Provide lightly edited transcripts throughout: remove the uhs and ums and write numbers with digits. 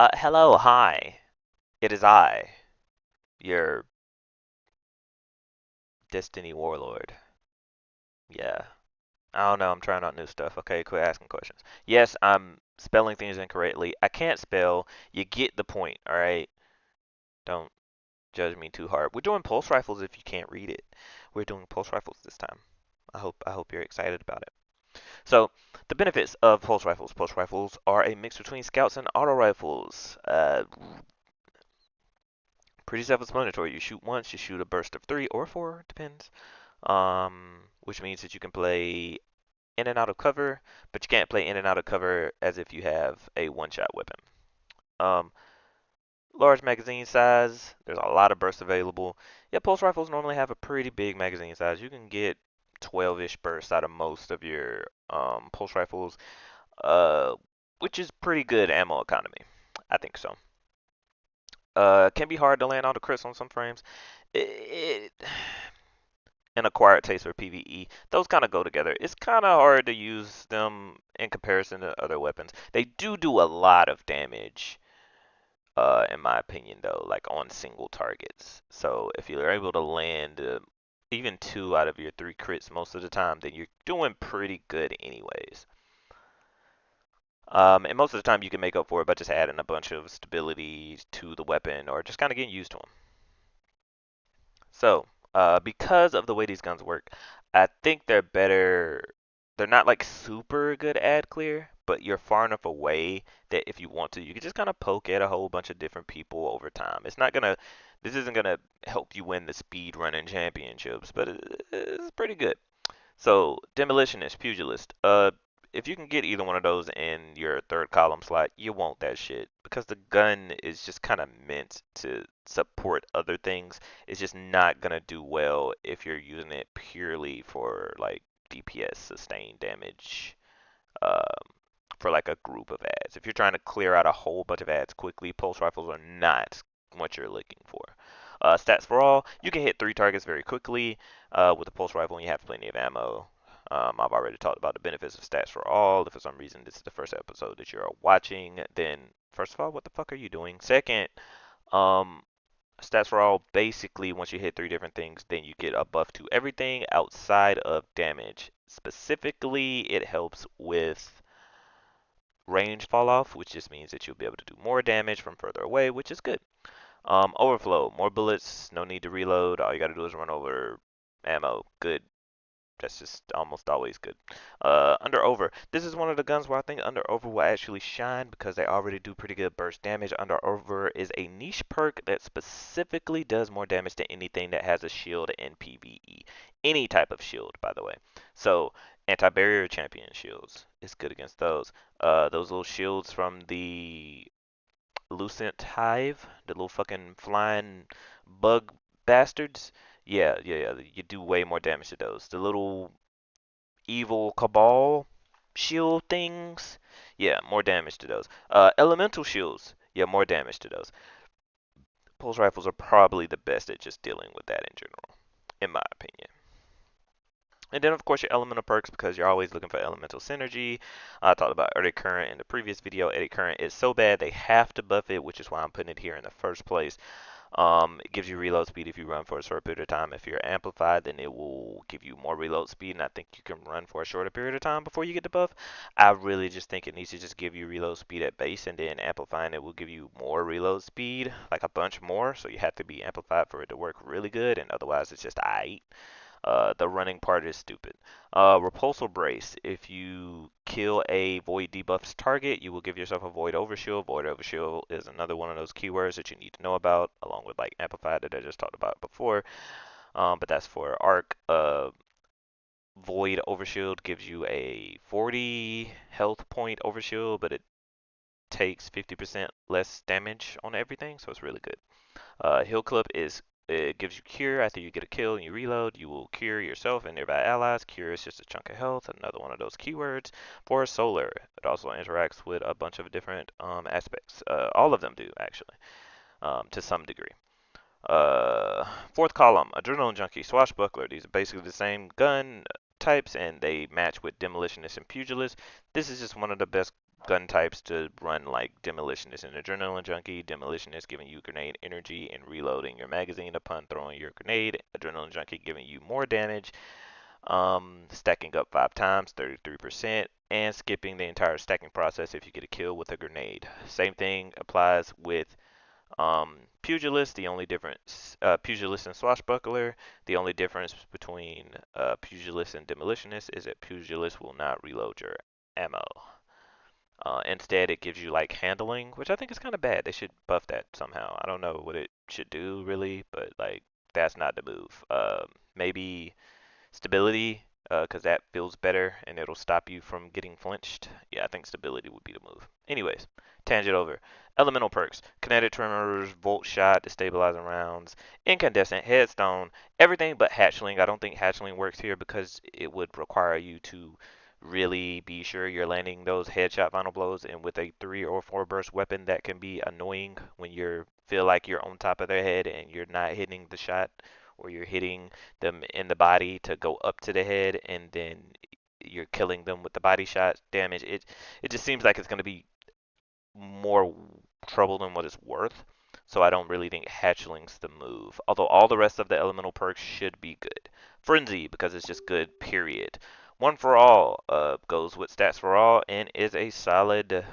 Hello, hi. It is I, your Destiny Warlord. Yeah. I don't know, I'm trying out new stuff. Okay, quit asking questions. Yes, I'm spelling things incorrectly. I can't spell. You get the point, alright? Don't judge me too hard. We're doing pulse rifles if you can't read it. We're doing pulse rifles this time. I hope you're excited about it. So, the benefits of pulse rifles. Pulse rifles are a mix between scouts and auto rifles. Pretty self-explanatory. You shoot once, you shoot a burst of 3 or 4, depends. Which means that you can play in and out of cover, but you can't play in and out of cover as if you have a one-shot weapon. Um, Large magazine size. There's a lot of bursts available. Yeah, pulse rifles normally have a pretty big magazine size. You can get 12-ish bursts out of most of your pulse rifles, uh, which is pretty good ammo economy. I think so. Can be hard to land all the crits on some frames. It, an acquired taste for PvE. Those kind of go together. It's kind of hard to use them in comparison to other weapons. They do a lot of damage, in my opinion, though, like on single targets. So if you're able to land even 2 out of your 3 crits most of the time, then you're doing pretty good anyways. And most of the time you can make up for it by just adding a bunch of stability to the weapon or just kind of getting used to them. So, because of the way these guns work, I think they're better. They're not like super good ad clear, but you're far enough away that if you want to, you can just kind of poke at a whole bunch of different people over time. This isn't gonna help you win the speed running championships, but it's pretty good. So, Demolitionist, Pugilist. If you can get either one of those in your third column slot, you want that shit because the gun is just kind of meant to support other things. It's just not gonna do well if you're using it purely for like DPS, sustained damage, um, for like a group of ads. If you're trying to clear out a whole bunch of ads quickly, pulse rifles are not what you're looking for. Stats for all, you can hit 3 targets very quickly with a pulse rifle and you have plenty of ammo. I've already talked about the benefits of stats for all. If for some reason this is the first episode that you're watching, then first of all, what the fuck are you doing? Second, um, stats for all, basically once you hit 3 different things, then you get a buff to everything outside of damage. Specifically, it helps with range fall off, which just means that you'll be able to do more damage from further away, which is good. Overflow, more bullets, no need to reload. All you gotta do is run over ammo. Good. That's just almost always good. Under Over. This is one of the guns where I think Under Over will actually shine because they already do pretty good burst damage. Under Over is a niche perk that specifically does more damage to anything that has a shield in PvE. Any type of shield, by the way. So, anti-barrier champion shields is good against those. Those little shields from the Lucent Hive, the little fucking flying bug bastards. Yeah. You do way more damage to those. The little evil cabal shield things. Yeah, more damage to those. Elemental shields. Yeah, more damage to those. Pulse rifles are probably the best at just dealing with that in general, in my opinion. And then, of course, your elemental perks because you're always looking for elemental synergy. I talked about Eddy Current in the previous video. Eddy Current is so bad they have to buff it, which is why I'm putting it here in the first place. It gives you reload speed if you run for a short period of time. If you're amplified, then it will give you more reload speed, and I think you can run for a shorter period of time before you get the buff. I really just think it needs to just give you reload speed at base, and then amplifying it will give you more reload speed, like a bunch more. So you have to be amplified for it to work really good, and otherwise it's just aight. The running part is stupid. Repulsor Brace. If you kill a Void debuffs target, you will give yourself a Void Overshield. Void Overshield is another one of those keywords that you need to know about, along with like Amplified that I just talked about before. But that's for Arc. Void Overshield gives you a 40 health point Overshield, but it takes 50% less damage on everything, so it's really good. Heal Clip is it gives you cure after you get a kill and you reload. You will cure yourself and nearby allies. Cure is just a chunk of health. Another one of those keywords for solar. It also interacts with a bunch of different aspects. All of them do actually, to some degree. Fourth column, Adrenaline Junkie, Swashbuckler. These are basically the same gun types and they match with Demolitionist and Pugilist. This is just one of the best gun types to run like Demolitionist and Adrenaline Junkie. Demolitionist giving you grenade energy and reloading your magazine upon throwing your grenade. Adrenaline Junkie giving you more damage, stacking up 5 times, 33%, and skipping the entire stacking process if you get a kill with a grenade. Same thing applies with Pugilist. The only difference, Pugilist and Swashbuckler. The only difference between Pugilist and Demolitionist is that Pugilist will not reload your ammo. Instead, it gives you like handling, which I think is kind of bad. They should buff that somehow. I don't know what it should do really, but like that's not the move. Maybe stability, because that feels better and it'll stop you from getting flinched. Yeah, I think stability would be the move. Anyways, tangent over. Elemental perks: kinetic tremors, volt shot, destabilizing rounds, incandescent, headstone, everything but hatchling. I don't think hatchling works here because it would require you to really be sure you're landing those headshot final blows, and with a 3 or 4 burst weapon that can be annoying when you feel like you're on top of their head and you're not hitting the shot, or you're hitting them in the body to go up to the head and then you're killing them with the body shot damage. It just seems like it's going to be more trouble than what it's worth. So I don't really think Hatchling's the move. Although all the rest of the elemental perks should be good. Frenzy, because it's just good, period. One for all goes with stats for all and is a solid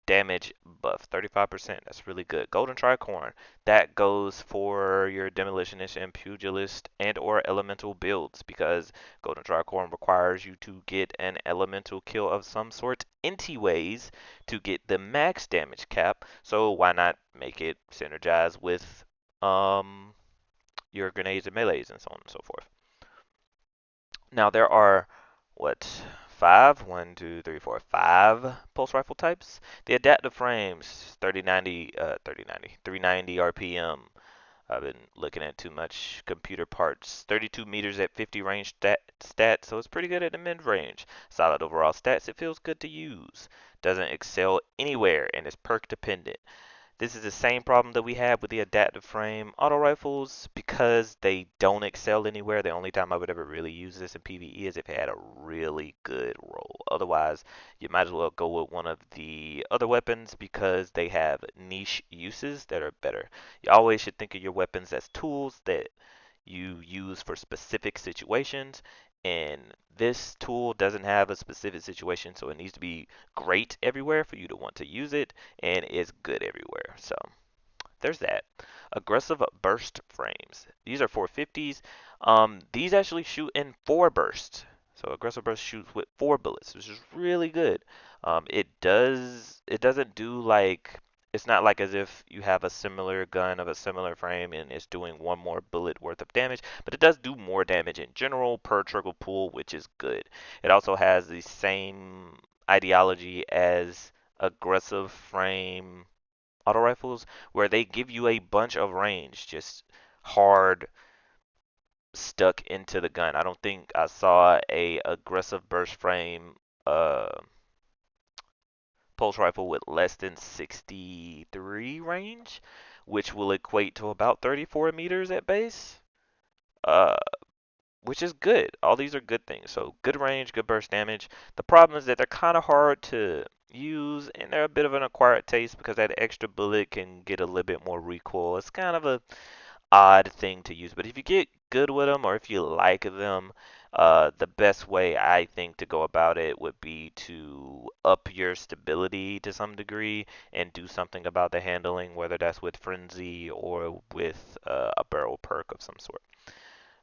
damage buff, 35%. That's really good. Golden Tricorn, that goes for your Demolitionist and Pugilist and or Elemental builds because Golden Tricorn requires you to get an Elemental kill of some sort anyways to get the max damage cap. So why not make it synergize with um your grenades and melees and so on and so forth. Now there are what five? One, two, three, four, five pulse rifle types. The adaptive frames, 3090, 390 RPM. I've been looking at too much computer parts. 32 meters at 50 range stat, so it's pretty good at the mid range. Solid overall stats, it feels good to use. Doesn't excel anywhere and is perk dependent. This is the same problem that we had with the adaptive frame auto rifles because they don't excel anywhere. The only time I would ever really use this in PvE is if it had a really good roll. Otherwise, you might as well go with one of the other weapons because they have niche uses that are better. You always should think of your weapons as tools that you use for specific situations, and this tool doesn't have a specific situation, so it needs to be great everywhere for you to want to use it, and is good everywhere. So there's that. Aggressive burst frames. These are 450s. These actually shoot in 4 bursts. So aggressive burst shoots with 4 bullets, which is really good. It doesn't do like, it's not like as if you have a similar gun of a similar frame and it's doing 1 more bullet worth of damage, but it does do more damage in general per trigger pull, which is good. It also has the same ideology as aggressive frame auto rifles where they give you a bunch of range just hard stuck into the gun. I don't think I saw a aggressive burst frame uh pulse rifle with less than 63 range, which will equate to about 34 meters at base. Uh which is good. All these are good things. So good range, good burst damage. The problem is that they're kind of hard to use and they're a bit of an acquired taste because that extra bullet can get a little bit more recoil. It's kind of a odd thing to use, but if you get good with them or if you like them, the best way I think to go about it would be to up your stability to some degree and do something about the handling, whether that's with frenzy or with a barrel perk of some sort.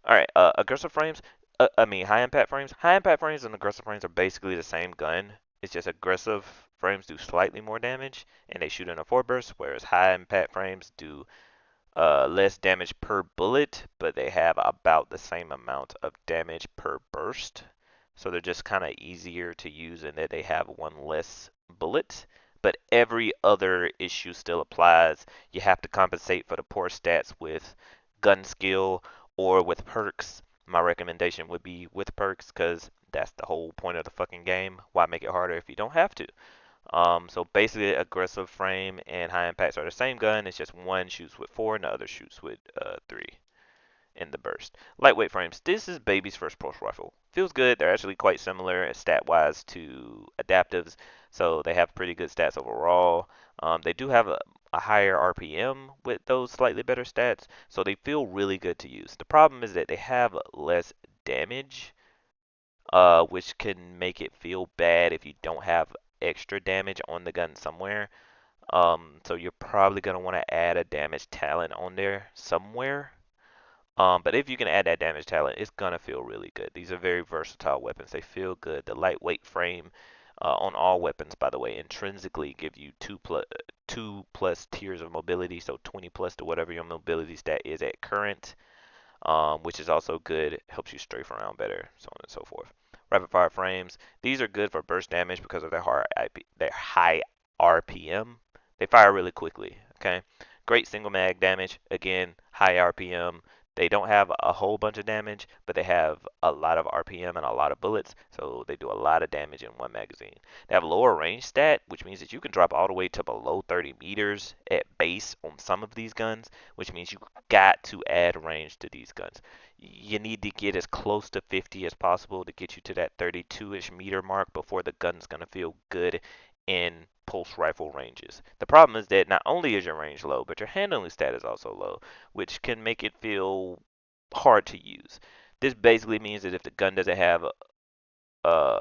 All right, aggressive frames. High impact frames. High impact frames and aggressive frames are basically the same gun. It's just aggressive frames do slightly more damage and they shoot in a 4 burst, whereas high impact frames do less damage per bullet, but they have about the same amount of damage per burst. So they're just kind of easier to use in that they have one less bullet. But every other issue still applies. You have to compensate for the poor stats with gun skill or with perks. My recommendation would be with perks because that's the whole point of the fucking game. Why make it harder if you don't have to? So basically, aggressive frame and high impacts are the same gun. It's just one shoots with 4 and the other shoots with 3 in the burst. Lightweight frames. This is baby's first pulse rifle. Feels good. They're actually quite similar stat wise to adaptives. so they have pretty good stats overall. They do have a higher RPM with those slightly better stats, so they feel really good to use. The problem is that they have less damage, which can make it feel bad if you don't have extra damage on the gun somewhere. So you're probably gonna want to add a damage talent on there somewhere. But if you can add that damage talent, it's gonna feel really good. These are very versatile weapons. They feel good. The lightweight frame on all weapons, by the way, intrinsically give you two plus tiers of mobility, so 20 plus to whatever your mobility stat is at current, which is also good. Helps you strafe around better, so on and so forth. Rapid fire frames. These are good for burst damage because of their high RPM. They fire really quickly. Okay. Great single mag damage. Again, high RPM. They don't have a whole bunch of damage, but they have a lot of RPM and a lot of bullets, so they do a lot of damage in one magazine. They have lower range stat, which means that you can drop all the way to below 30 meters at base on some of these guns, which means you got to add range to these guns. You need to get as close to 50 as possible to get you to that 32-ish meter mark before the gun's going to feel good in pulse rifle ranges. The problem is that not only is your range low, but your handling stat is also low, which can make it feel hard to use. This basically means that if the gun doesn't have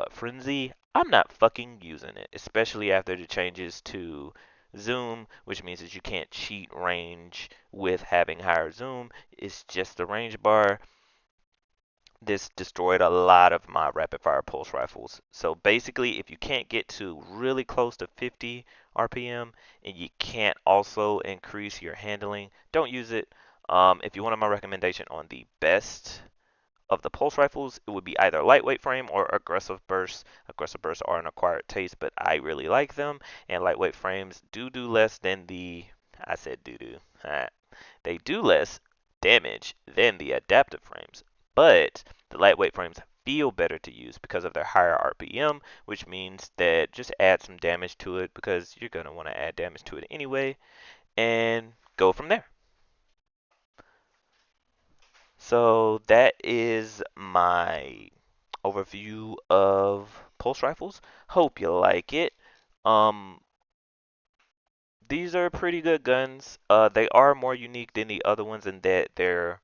frenzy, I'm not fucking using it, especially after the changes to zoom, which means that you can't cheat range with having higher zoom. It's just the range bar. This destroyed a lot of my rapid fire pulse rifles. So basically, if you can't get to really close to 50 RPM and you can't also increase your handling, don't use it. If you wanted my recommendation on the best of the pulse rifles, it would be either lightweight frame or aggressive bursts. Aggressive bursts are an acquired taste, but I really like them. And lightweight frames do less than the I said do. They do less damage than the adaptive frames, but the lightweight frames feel better to use because of their higher RPM, which means that just add some damage to it because you're going to want to add damage to it anyway and go from there. So that is my overview of pulse rifles. Hope you like it. Um, these are pretty good guns. They are more unique than the other ones in that their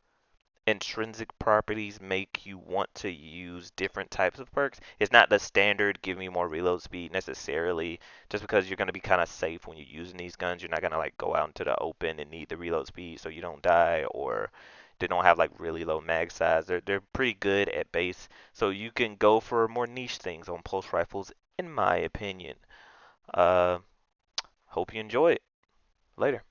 intrinsic properties make you want to use different types of perks. It's not the standard give me more reload speed necessarily, just because you're going to be kind of safe when you're using these guns. You're not going to like go out into the open and need the reload speed so you don't die, or they don't have like really low mag size. They're pretty good at base, so you can go for more niche things on pulse rifles, in my opinion. Uh, Hope you enjoy it. Later.